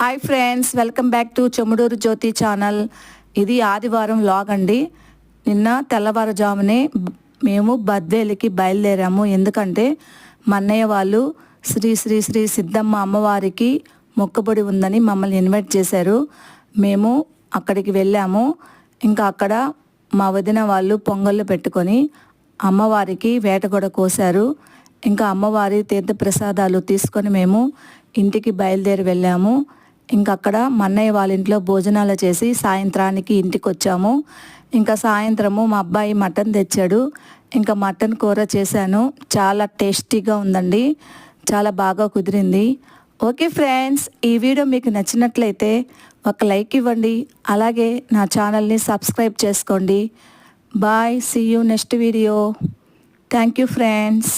Hi friends, welcome back to Chemuduru Jyothi channel. ఇది ఆదివారం vlog అండి. నిన్న తెల్లవారుజామునే మేము బద్వేలికి బయలుదేరాము. ఎందుకంటే మా అన్నయ్య వాళ్ళు శ్రీ శ్రీ శ్రీ సిద్ధమ్మ అమ్మవారికి మొక్కుబడి ఉందని మమ్మల్ని ఇన్వైట్ చేశారు. మేము అక్కడికి వెళ్ళాము. ఇంకా అక్కడ మా వదిన వాళ్ళు పొంగళ్ళు పెట్టుకొని అమ్మవారికి వేట కూడా కోసారు. ఇంకా అమ్మవారి తీర్థప్రసాదాలు తీసుకొని మేము ఇంటికి బయలుదేరి వెళ్ళాము. ఇంకా అక్కడ మా అన్నయ్య వాళ్ళ ఇంట్లో భోజనాలు చేసి సాయంత్రానికి ఇంటికి వచ్చాము. ఇంకా సాయంత్రము మా అబ్బాయి మటన్ తెచ్చాడు. ఇంకా మటన్ కూర చేశాను. చాలా టేస్టీగా ఉందండి, చాలా బాగా కుదిరింది. ఓకే ఫ్రెండ్స్, ఈ వీడియో మీకు నచ్చినట్లయితే ఒక లైక్ ఇవ్వండి. అలాగే నా ఛానల్ని సబ్స్క్రైబ్ చేసుకోండి. Bye, see you next video. Thank you friends.